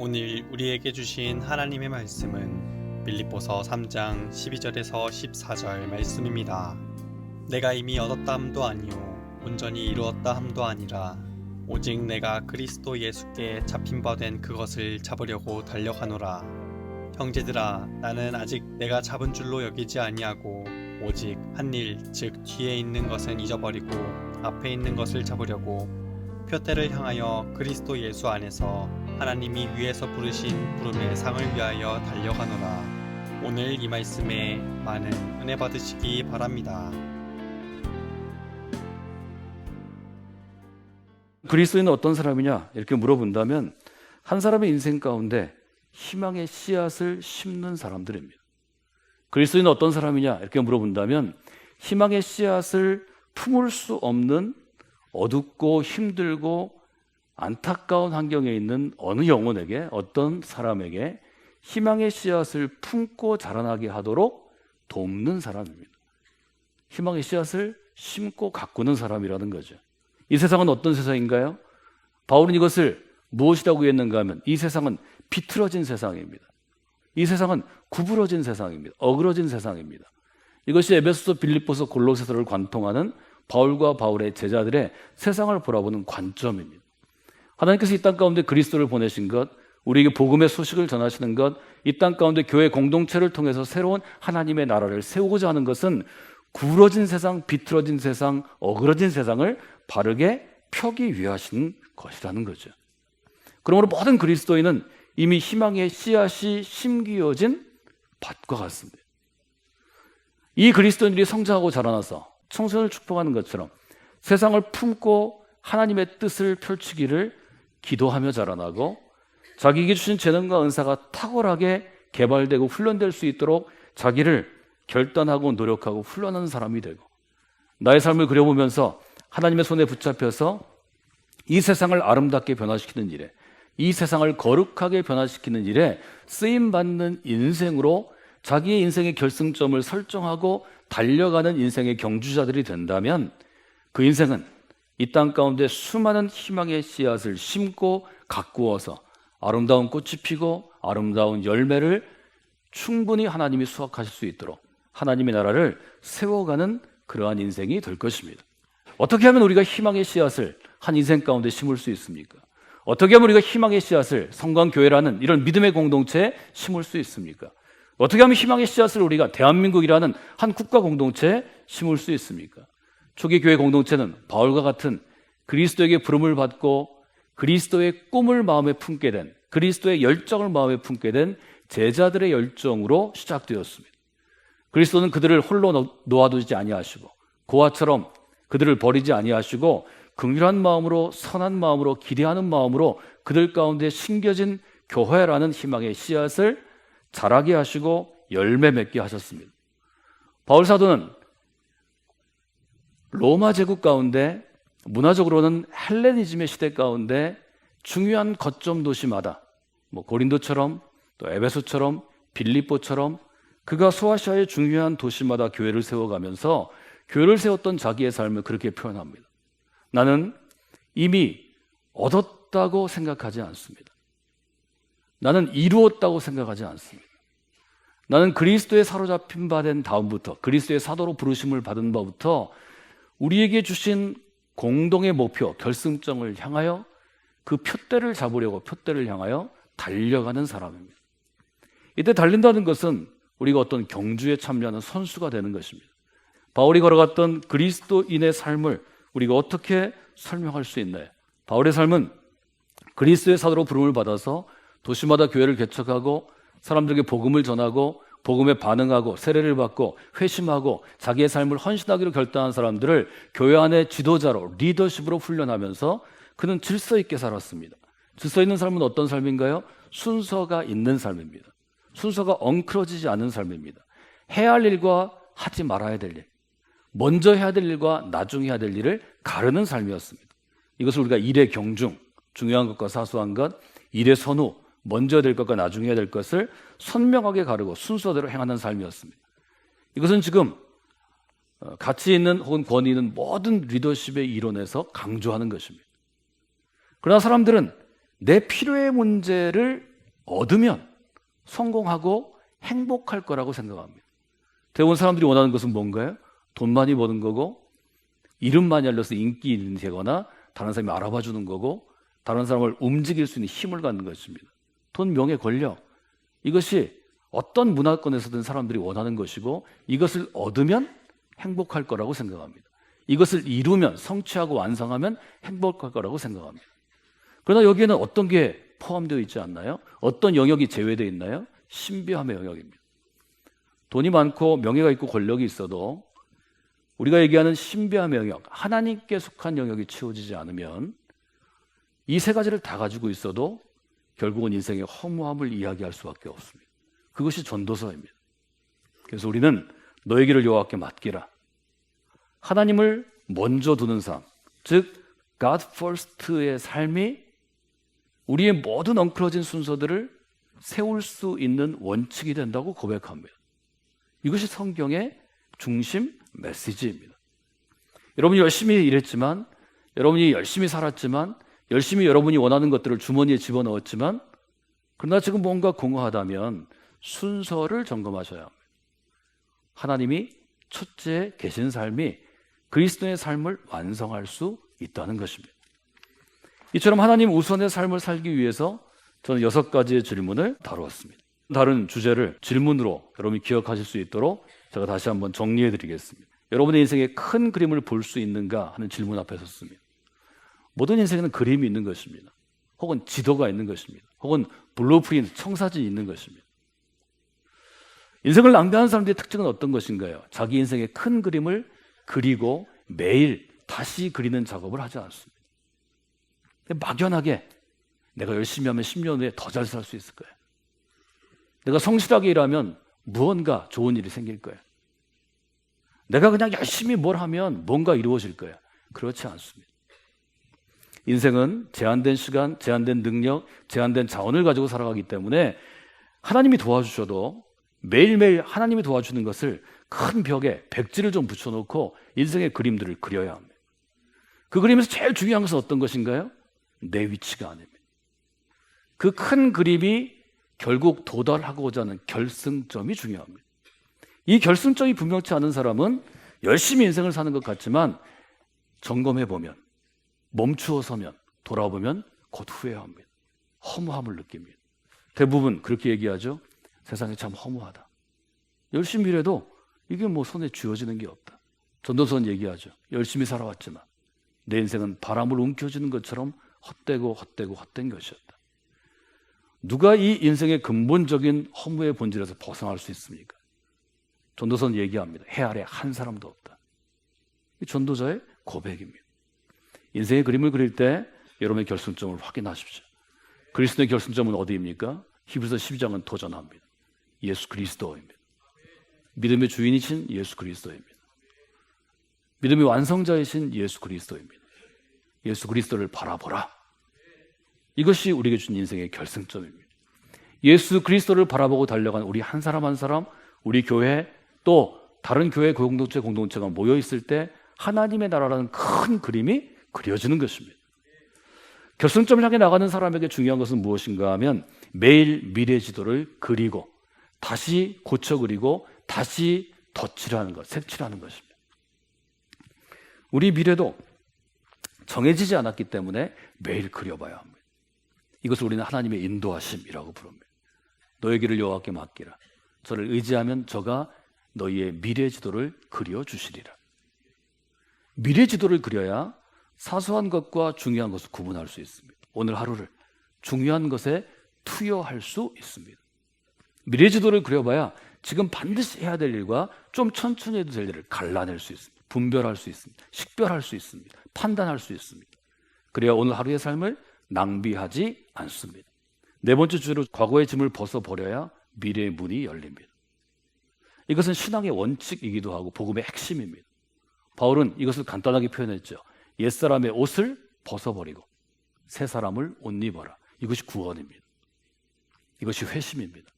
오늘 우리에게 주신 하나님의 말씀은 빌립보서 3장 12절에서 14절 말씀입니다. 내가 이미 얻었다 함도 아니요 온전히 이루었다 함도 아니라 오직 내가 그리스도 예수께 잡힌 바 된 그것을 잡으려고 달려가노라. 형제들아, 나는 아직 내가 잡은 줄로 여기지 아니하고 오직 한 일, 즉 뒤에 있는 것은 잊어버리고 앞에 있는 것을 잡으려고 표대를 향하여 그리스도 예수 안에서 하나님이 위에서 부르신 부름의 상을 위하여 달려가노라. 오늘 이 말씀에 많은 은혜 받으시기 바랍니다. 그리스도인은 어떤 사람이냐 이렇게 물어본다면 한 사람의 인생 가운데 희망의 씨앗을 심는 사람들입니다. 그리스도인은 어떤 사람이냐 이렇게 물어본다면 희망의 씨앗을 품을 수 없는 어둡고 힘들고 안타까운 환경에 있는 어느 영혼에게, 어떤 사람에게 희망의 씨앗을 품고 자라나게 하도록 돕는 사람입니다. 희망의 씨앗을 심고 가꾸는 사람이라는 거죠. 이 세상은 어떤 세상인가요? 바울은 이것을 무엇이라고 했는가 하면 이 세상은 비틀어진 세상입니다. 이 세상은 구부러진 세상입니다. 어그러진 세상입니다. 이것이 에베소서, 빌립보서, 골로새서를 관통하는 바울과 바울의 제자들의 세상을 바라보는 관점입니다. 하나님께서 이 땅 가운데 그리스도를 보내신 것, 우리에게 복음의 소식을 전하시는 것, 이 땅 가운데 교회 공동체를 통해서 새로운 하나님의 나라를 세우고자 하는 것은 구부러진 세상, 비틀어진 세상, 어그러진 세상을 바르게 펴기 위하신 것이라는 거죠. 그러므로 모든 그리스도인은 이미 희망의 씨앗이 심기어진 밭과 같습니다. 이 그리스도인들이 성장하고 자라나서 청소년을 축복하는 것처럼 세상을 품고 하나님의 뜻을 펼치기를 기도하며 자라나고 자기에게 주신 재능과 은사가 탁월하게 개발되고 훈련될 수 있도록 자기를 결단하고 노력하고 훈련하는 사람이 되고, 나의 삶을 그려보면서 하나님의 손에 붙잡혀서 이 세상을 아름답게 변화시키는 일에, 이 세상을 거룩하게 변화시키는 일에 쓰임받는 인생으로 자기의 인생의 결승점을 설정하고 달려가는 인생의 경주자들이 된다면 그 인생은 이 땅 가운데 수많은 희망의 씨앗을 심고 가꾸어서 아름다운 꽃이 피고 아름다운 열매를 충분히 하나님이 수확하실 수 있도록 하나님의 나라를 세워가는 그러한 인생이 될 것입니다. 어떻게 하면 우리가 희망의 씨앗을 한 인생 가운데 심을 수 있습니까? 어떻게 하면 우리가 희망의 씨앗을 성광교회라는 이런 믿음의 공동체에 심을 수 있습니까? 어떻게 하면 희망의 씨앗을 우리가 대한민국이라는 한 국가 공동체에 심을 수 있습니까? 초기 교회 공동체는 바울과 같은 그리스도에게 부름을 받고 그리스도의 꿈을 마음에 품게 된, 그리스도의 열정을 마음에 품게 된 제자들의 열정으로 시작되었습니다. 그리스도는 그들을 홀로 놓아두지 아니하시고 고아처럼 그들을 버리지 아니하시고 긍휼한 마음으로, 선한 마음으로, 기대하는 마음으로 그들 가운데 심겨진 교회라는 희망의 씨앗을 자라게 하시고 열매 맺게 하셨습니다. 바울 사도는 로마 제국 가운데, 문화적으로는 헬레니즘의 시대 가운데 중요한 거점 도시마다 고린도처럼 또 에베소처럼 빌립보처럼 그가 소아시아의 중요한 도시마다 교회를 세워가면서 교회를 세웠던 자기의 삶을 그렇게 표현합니다. 나는 이미 얻었다고 생각하지 않습니다. 나는 이루었다고 생각하지 않습니다. 나는 그리스도에 사로잡힌 바 된 다음부터, 그리스도의 사도로 부르심을 받은 바부터 우리에게 주신 공동의 목표, 결승점을 향하여 그 표대를 잡으려고 표대를 향하여 달려가는 사람입니다. 이때 달린다는 것은 우리가 어떤 경주에 참여하는 선수가 되는 것입니다. 바울이 걸어갔던 그리스도인의 삶을 우리가 어떻게 설명할 수 있나요? 바울의 삶은 그리스도의 사도로 부름을 받아서 도시마다 교회를 개척하고 사람들에게 복음을 전하고 복음에 반응하고 세례를 받고 회심하고 자기의 삶을 헌신하기로 결단한 사람들을 교회 안의 지도자로, 리더십으로 훈련하면서 그는 질서 있게 살았습니다. 질서 있는 삶은 어떤 삶인가요? 순서가 있는 삶입니다. 순서가 엉클어지지 않은 삶입니다. 해야 할 일과 하지 말아야 될 일, 먼저 해야 될 일과 나중에 해야 될 일을 가르는 삶이었습니다. 이것을 우리가 일의 경중, 중요한 것과 사소한 것, 일의 선후, 먼저 해야 될 것과 나중에 해야 될 것을 선명하게 가르고 순서대로 행하는 삶이었습니다. 이것은 지금 가치 있는 혹은 권위 있는 모든 리더십의 이론에서 강조하는 것입니다. 그러나 사람들은 내 필요의 문제를 얻으면 성공하고 행복할 거라고 생각합니다. 대부분 사람들이 원하는 것은 뭔가요? 돈 많이 버는 거고, 이름 많이 알려서 인기 있는 되거나 다른 사람이 알아봐 주는 거고, 다른 사람을 움직일 수 있는 힘을 갖는 것입니다. 돈, 명예, 권력, 이것이 어떤 문화권에서든 사람들이 원하는 것이고, 이것을 얻으면 행복할 거라고 생각합니다. 이것을 이루면, 성취하고 완성하면 행복할 거라고 생각합니다. 그러나 여기에는 어떤 게 포함되어 있지 않나요? 어떤 영역이 제외되어 있나요? 신비함의 영역입니다. 돈이 많고 명예가 있고 권력이 있어도 우리가 얘기하는 신비함의 영역, 하나님께 속한 영역이 채워지지 않으면 이 세 가지를 다 가지고 있어도 결국은 인생의 허무함을 이야기할 수밖에 없습니다. 그것이 전도서입니다. 그래서 우리는 너의 길을 여호와께 맡기라. 하나님을 먼저 두는 삶, 즉 God first의 삶이 우리의 모든 엉클어진 순서들을 세울 수 있는 원칙이 된다고 고백합니다. 이것이 성경의 중심 메시지입니다. 여러분이 열심히 일했지만, 여러분이 열심히 살았지만, 열심히 여러분이 원하는 것들을 주머니에 집어넣었지만, 그러나 지금 뭔가 공허하다면 순서를 점검하셔야 합니다. 하나님이 첫째 계신 삶이 그리스도의 삶을 완성할 수 있다는 것입니다. 이처럼 하나님 우선의 삶을 살기 위해서 저는 6가지의 질문을 다루었습니다. 다른 주제를 질문으로 여러분이 기억하실 수 있도록 제가 다시 한번 정리해 드리겠습니다. 여러분의 인생의 큰 그림을 볼 수 있는가 하는 질문 앞에 섰습니다. 모든 인생에는 그림이 있는 것입니다. 혹은 지도가 있는 것입니다. 혹은 블루프린트, 청사진이 있는 것입니다. 인생을 낭비하는 사람들의 특징은 어떤 것인가요? 자기 인생의 큰 그림을 그리고 매일 다시 그리는 작업을 하지 않습니다. 막연하게 내가 열심히 하면 10년 후에 더 잘 살 수 있을 거야. 내가 성실하게 일하면 무언가 좋은 일이 생길 거야. 내가 그냥 열심히 뭘 하면 뭔가 이루어질 거야. 그렇지 않습니다. 인생은 제한된 시간, 제한된 능력, 제한된 자원을 가지고 살아가기 때문에 하나님이 도와주셔도 매일매일 하나님이 도와주는 것을 큰 벽에 백지를 좀 붙여놓고 인생의 그림들을 그려야 합니다. 그 그림에서 제일 중요한 것은 어떤 것인가요? 내 위치가 아닙니다. 그 큰 그림이 결국 도달하고자 하는 결승점이 중요합니다. 이 결승점이 분명치 않은 사람은 열심히 인생을 사는 것 같지만 점검해보면, 멈추어 서면, 돌아보면 곧 후회합니다. 허무함을 느낍니다. 대부분 그렇게 얘기하죠. 세상이 참 허무하다. 열심히 일해도 이게 뭐 손에 쥐어지는 게 없다. 전도서는 얘기하죠. 열심히 살아왔지만 내 인생은 바람을 움켜쥐는 것처럼 헛된 것이었다. 누가 이 인생의 근본적인 허무의 본질에서 벗어날 수 있습니까? 전도서는 얘기합니다. 해 아래 한 사람도 없다. 이 전도자의 고백입니다. 인생의 그림을 그릴 때 여러분의 결승점을 확인하십시오. 그리스도의 결승점은 어디입니까? 히브리서 12장은 도전합니다. 예수 그리스도입니다. 믿음의 주인이신 예수 그리스도입니다. 믿음의 완성자이신 예수 그리스도입니다. 예수 그리스도를 바라보라. 이것이 우리에게 준 인생의 결승점입니다. 예수 그리스도를 바라보고 달려간 우리 한 사람 한 사람, 우리 교회 또 다른 교회 공동체가 모여 있을 때 하나님의 나라라는 큰 그림이 그려지는 것입니다. 결승점을 향해 나가는 사람에게 중요한 것은 무엇인가 하면 매일 미래 지도를 그리고 다시 고쳐 그리고 다시 덧칠하는 것, 색칠하는 것입니다. 우리 미래도 정해지지 않았기 때문에 매일 그려봐야 합니다. 이것을 우리는 하나님의 인도하심이라고 부릅니다. 너의 길을 여호와께 맡기라. 저를 의지하면 저가 너희의 미래 지도를 그려주시리라. 미래 지도를 그려야 사소한 것과 중요한 것을 구분할 수 있습니다. 오늘 하루를 중요한 것에 투여할 수 있습니다. 미래 지도를 그려봐야 지금 반드시 해야 될 일과 좀 천천히 해도 될 일을 갈라낼 수 있습니다. 분별할 수 있습니다. 식별할 수 있습니다. 판단할 수 있습니다. 그래야 오늘 하루의 삶을 낭비하지 않습니다. 네 번째 주제로 과거의 짐을 벗어버려야 미래의 문이 열립니다. 이것은 신앙의 원칙이기도 하고 복음의 핵심입니다. 바울은 이것을 간단하게 표현했죠. 옛사람의 옷을 벗어버리고 새 사람을 옷 입어라. 이것이 구원입니다. 이것이 회심입니다.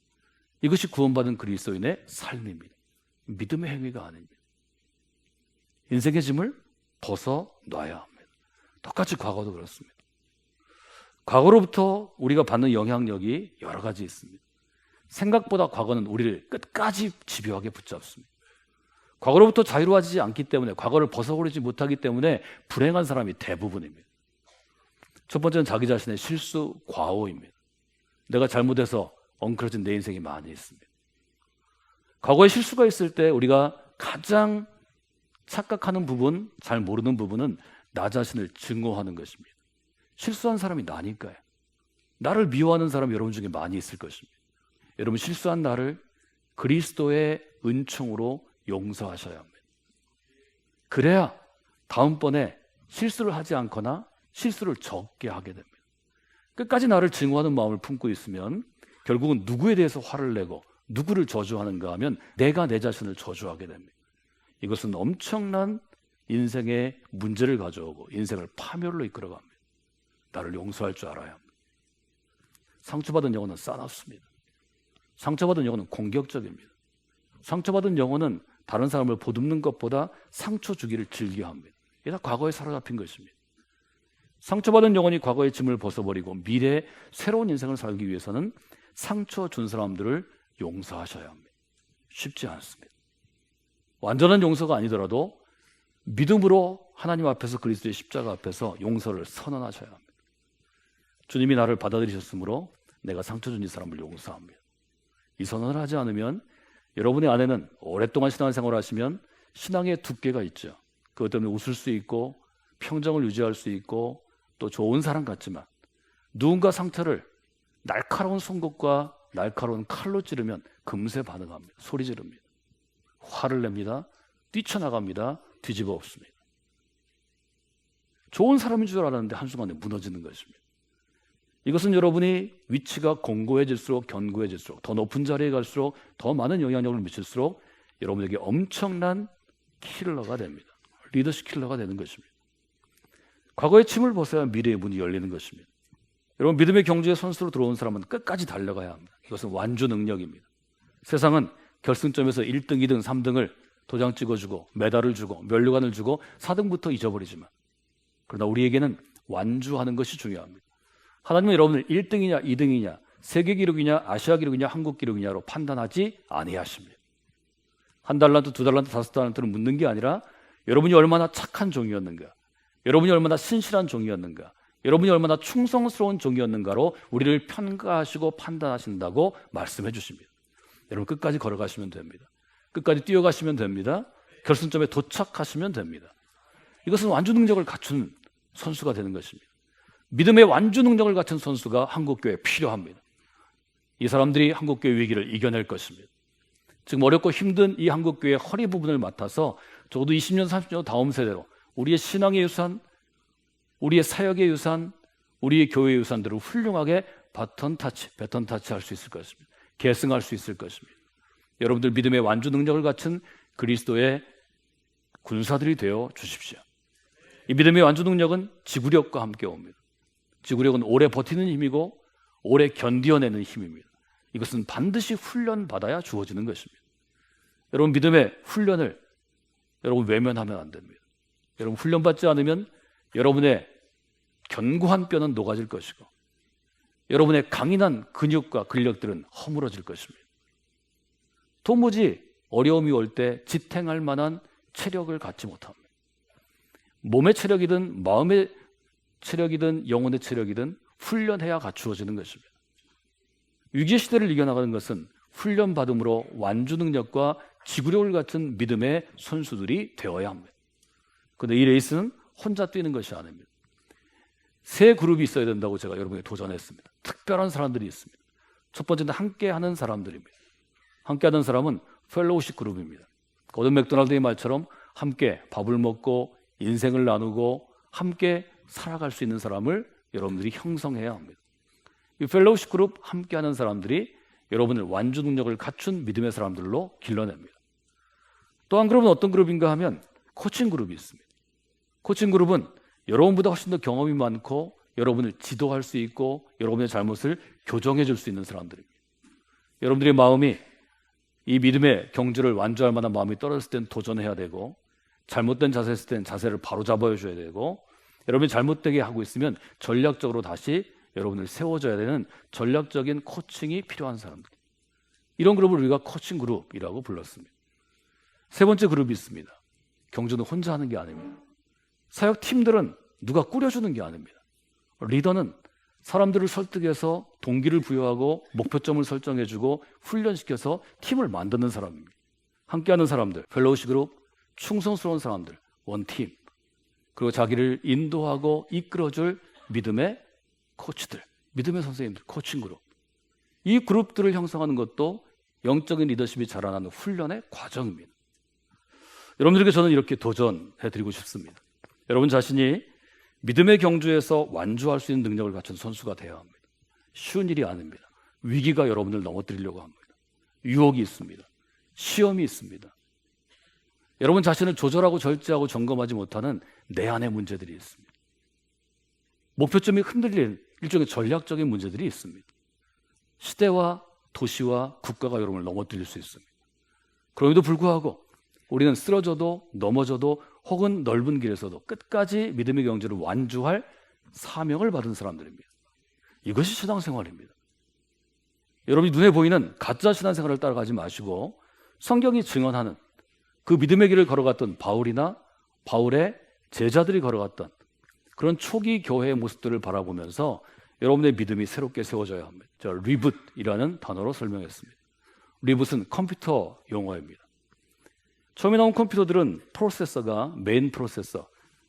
이것이 구원받은 그리스도인의 삶입니다. 믿음의 행위가 아닙니다. 인생의 짐을 벗어놔야 합니다. 똑같이 과거도 그렇습니다. 과거로부터 우리가 받는 영향력이 여러 가지 있습니다. 생각보다 과거는 우리를 끝까지 집요하게 붙잡습니다. 과거로부터 자유로워지지 않기 때문에, 과거를 벗어버리지 못하기 때문에 불행한 사람이 대부분입니다. 첫 번째는 자기 자신의 실수, 과오입니다. 내가 잘못해서 엉클어진 내 인생이 많이 있습니다. 과거에 실수가 있을 때 우리가 가장 착각하는 부분, 잘 모르는 부분은 나 자신을 증오하는 것입니다. 실수한 사람이 나니까요. 나를 미워하는 사람이 여러분 중에 많이 있을 것입니다. 여러분, 실수한 나를 그리스도의 은총으로 용서하셔야 합니다. 그래야 다음번에 실수를 하지 않거나 실수를 적게 하게 됩니다. 끝까지 나를 증오하는 마음을 품고 있으면 결국은 누구에 대해서 화를 내고 누구를 저주하는가 하면 내가 내 자신을 저주하게 됩니다. 이것은 엄청난 인생의 문제를 가져오고 인생을 파멸로 이끌어갑니다. 나를 용서할 줄 알아야 합니다. 상처받은 영혼은 싸납습니다. 상처받은 영혼은 공격적입니다. 상처받은 영혼은 다른 사람을 보듬는 것보다 상처 주기를 즐겨합니다. 이게 다 과거에 사로잡힌 것입니다. 상처받은 영혼이 과거의 짐을 벗어버리고 미래의 새로운 인생을 살기 위해서는 상처 준 사람들을 용서하셔야 합니다. 쉽지 않습니다. 완전한 용서가 아니더라도 믿음으로 하나님 앞에서, 그리스도의 십자가 앞에서 용서를 선언하셔야 합니다. 주님이 나를 받아들이셨으므로 내가 상처 준 이 사람을 용서합니다. 이 선언을 하지 않으면 여러분의 안에는 오랫동안 신앙생활을 하시면 신앙의 두께가 있죠. 그것 때문에 웃을 수 있고 평정을 유지할 수 있고 또 좋은 사람 같지만 누군가 상처를 날카로운 송곳과 날카로운 칼로 찌르면 금세 반응합니다. 소리 지릅니다. 화를 냅니다. 뛰쳐나갑니다. 뒤집어 엎습니다. 좋은 사람인 줄 알았는데 한순간에 무너지는 것입니다. 이것은 여러분이 위치가 공고해질수록, 견고해질수록, 더 높은 자리에 갈수록, 더 많은 영향력을 미칠수록 여러분에게 엄청난 킬러가 됩니다. 리더십 킬러가 되는 것입니다. 과거의 침을 벗어야 미래의 문이 열리는 것입니다. 여러분, 믿음의 경주에 선수로 들어온 사람은 끝까지 달려가야 합니다. 이것은 완주 능력입니다. 세상은 결승점에서 1등, 2등, 3등을 도장 찍어주고 메달을 주고 면류관을 주고 4등부터 잊어버리지만, 그러나 우리에게는 완주하는 것이 중요합니다. 하나님은 여러분을 1등이냐 2등이냐 세계 기록이냐 아시아 기록이냐 한국 기록이냐로 판단하지 아니하십니다. 1달란트, 2달란트, 5달란트를 묻는 게 아니라 여러분이 얼마나 착한 종이었는가, 여러분이 얼마나 신실한 종이었는가, 여러분이 얼마나 충성스러운 종이었는가로 우리를 평가하시고 판단하신다고 말씀해 주십니다. 여러분, 끝까지 걸어가시면 됩니다. 끝까지 뛰어가시면 됩니다. 결승점에 도착하시면 됩니다. 이것은 완주 능력을 갖춘 선수가 되는 것입니다. 믿음의 완주 능력을 갖춘 선수가 한국교회에 필요합니다. 이 사람들이 한국교회 위기를 이겨낼 것입니다. 지금 어렵고 힘든 이 한국교회의 허리 부분을 맡아서 적어도 20년, 30년 다음 세대로 우리의 신앙의 유산, 우리의 사역의 유산, 우리의 교회의 유산들을 훌륭하게 배턴 타치 할 수 있을 것입니다. 계승할 수 있을 것입니다. 여러분들 믿음의 완주 능력을 갖춘 그리스도의 군사들이 되어 주십시오. 이 믿음의 완주 능력은 지구력과 함께 옵니다. 지구력은 오래 버티는 힘이고 오래 견디어내는 힘입니다. 이것은 반드시 훈련받아야 주어지는 것입니다. 여러분, 믿음의 훈련을 여러분 외면하면 안 됩니다. 여러분, 훈련받지 않으면 여러분의 견고한 뼈는 녹아질 것이고 여러분의 강인한 근육과 근력들은 허물어질 것입니다. 도무지 어려움이 올 때 지탱할 만한 체력을 갖지 못합니다. 몸의 체력이든 마음의 체력이든 영혼의 체력이든 훈련해야 갖추어지는 것입니다. 위기의 시대를 이겨나가는 것은 훈련받음으로 완주 능력과 지구력을 갖춘 믿음의 선수들이 되어야 합니다. 그런데 이 레이스는 혼자 뛰는 것이 아닙니다. 세 그룹이 있어야 된다고 제가 여러분에게 도전했습니다. 특별한 사람들이 있습니다. 첫 번째는 함께하는 사람들입니다. 함께하는 사람은 펠로우십 그룹입니다. 고든 맥도날드의 말처럼 함께 밥을 먹고 인생을 나누고 함께 살아갈 수 있는 사람을 여러분들이 형성해야 합니다. 이 펠로우십 그룹 함께하는 사람들이 여러분을 완주 능력을 갖춘 믿음의 사람들로 길러냅니다. 또 한 그룹은 어떤 그룹인가 하면 코칭 그룹이 있습니다. 코칭 그룹은 여러분보다 훨씬 더 경험이 많고 여러분을 지도할 수 있고 여러분의 잘못을 교정해 줄 수 있는 사람들입니다. 여러분들의 마음이 이 믿음의 경주를 완주할 만한 마음이 떨어졌을 땐 도전해야 되고 잘못된 자세였을 땐 자세를 바로 잡아줘야 되고 여러분이 잘못되게 하고 있으면 전략적으로 다시 여러분들 세워져야 되는 전략적인 코칭이 필요한 사람들. 이런 그룹을 우리가 코칭 그룹이라고 불렀습니다. 세 번째 그룹이 있습니다. 경주는 혼자 하는 게 아닙니다. 사역 팀들은 누가 꾸려주는 게 아닙니다. 리더는 사람들을 설득해서 동기를 부여하고 목표점을 설정해주고 훈련시켜서 팀을 만드는 사람입니다. 함께하는 사람들, 펠로우십 그룹, 충성스러운 사람들, 원팀, 그리고 자기를 인도하고 이끌어줄 믿음의 코치들, 믿음의 선생님들, 코칭 그룹. 이 그룹들을 형성하는 것도 영적인 리더십이 자라나는 훈련의 과정입니다. 여러분들에게 저는 이렇게 도전해드리고 싶습니다. 여러분 자신이 믿음의 경주에서 완주할 수 있는 능력을 갖춘 선수가 되어야 합니다. 쉬운 일이 아닙니다. 위기가 여러분을 넘어뜨리려고 합니다. 유혹이 있습니다. 시험이 있습니다. 여러분 자신을 조절하고 절제하고 점검하지 못하는 내 안의 문제들이 있습니다. 목표점이 흔들린 일종의 전략적인 문제들이 있습니다. 시대와 도시와 국가가 여러분을 넘어뜨릴 수 있습니다. 그럼에도 불구하고 우리는 쓰러져도 넘어져도 혹은 넓은 길에서도 끝까지 믿음의 경주를 완주할 사명을 받은 사람들입니다. 이것이 신앙생활입니다. 여러분이 눈에 보이는 가짜 신앙생활을 따라가지 마시고 성경이 증언하는 그 믿음의 길을 걸어갔던 바울이나 바울의 제자들이 걸어갔던 그런 초기 교회의 모습들을 바라보면서 여러분의 믿음이 새롭게 세워져야 합니다. 저 리붓이라는 단어로 설명했습니다. 리붓은 컴퓨터 용어입니다. 처음에 나온 컴퓨터들은 프로세서가 메인 프로세서,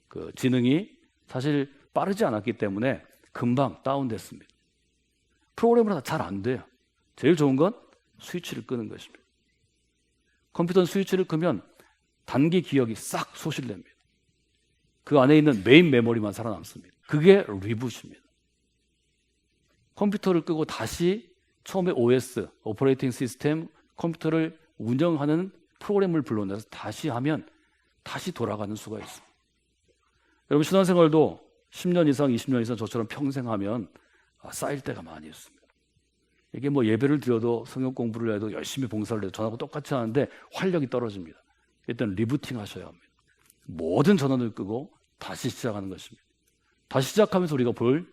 그 지능이 사실 빠르지 않았기 때문에 금방 다운됐습니다. 프로그램을 잘 안 돼요. 제일 좋은 건 스위치를 끄는 것입니다. 컴퓨터는 스위치를 끄면 단기 기억이 싹 소실됩니다. 그 안에 있는 메인 메모리만 살아남습니다. 그게 리붓입니다. 컴퓨터를 끄고 다시 처음에 OS, 오퍼레이팅 시스템, 컴퓨터를 운영하는 프로그램을 불러내서 다시 하면 다시 돌아가는 수가 있습니다. 여러분 신앙생활도 10년 이상, 20년 이상 저처럼 평생 하면 쌓일 때가 많이 있습니다. 이게 뭐 예배를 드려도 성경 공부를 해도 열심히 봉사를 해도 전하고 똑같이 하는데 활력이 떨어집니다. 일단 리부팅 하셔야 합니다. 모든 전원을 끄고 다시 시작하는 것입니다. 다시 시작하면서 우리가 볼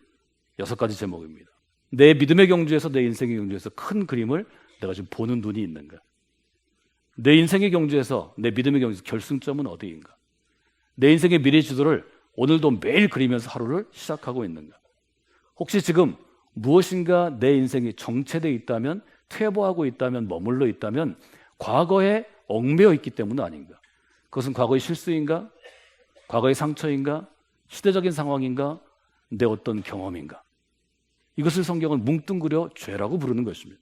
6가지 제목입니다. 내 믿음의 경주에서 내 인생의 경주에서 큰 그림을 내가 지금 보는 눈이 있는가? 내 인생의 경주에서 내 믿음의 경주에서 결승점은 어디인가? 내 인생의 미래 지도를 오늘도 매일 그리면서 하루를 시작하고 있는가? 혹시 지금 무엇인가 내 인생이 정체되어 있다면, 퇴보하고 있다면, 머물러 있다면 과거에 얽매여 있기 때문 아닌가? 그것은 과거의 실수인가? 과거의 상처인가? 시대적인 상황인가? 내 어떤 경험인가? 이것을 성경은 뭉뚱그려 죄라고 부르는 것입니다.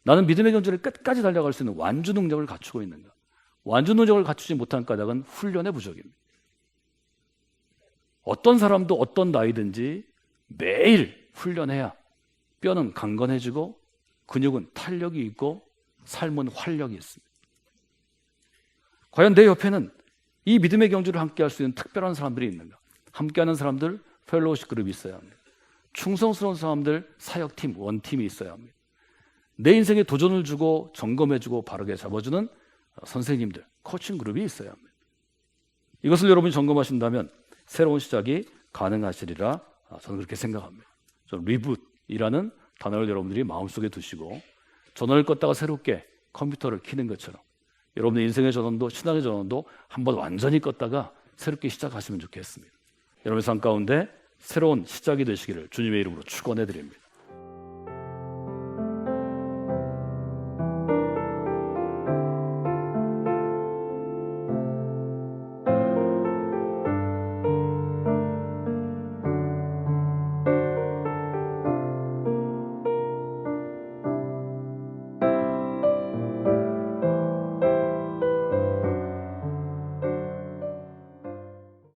나는 믿음의 경주를 끝까지 달려갈 수 있는 완주 능력을 갖추고 있는가? 완주 능력을 갖추지 못한 까닭은 훈련의 부족입니다. 어떤 사람도 어떤 나이든지 매일 훈련해야 뼈는 강건해지고 근육은 탄력이 있고 삶은 활력이 있습니다. 과연 내 옆에는 이 믿음의 경주를 함께할 수 있는 특별한 사람들이 있는가? 함께하는 사람들, 펠로우십 그룹이 있어야 합니다. 충성스러운 사람들, 사역팀, 원팀이 있어야 합니다. 내 인생에 도전을 주고 점검해주고 바르게 잡아주는 선생님들, 코칭 그룹이 있어야 합니다. 이것을 여러분이 점검하신다면 새로운 시작이 가능하시리라 저는 그렇게 생각합니다. 좀 리붓이라는 단어를 여러분들이 마음속에 두시고 전원을 껐다가 새롭게 컴퓨터를 켜는 것처럼 여러분의 인생의 전원도 신앙의 전원도 한번 완전히 껐다가 새롭게 시작하시면 좋겠습니다. 여러분의 삶 가운데 새로운 시작이 되시기를 주님의 이름으로 축원해 드립니다.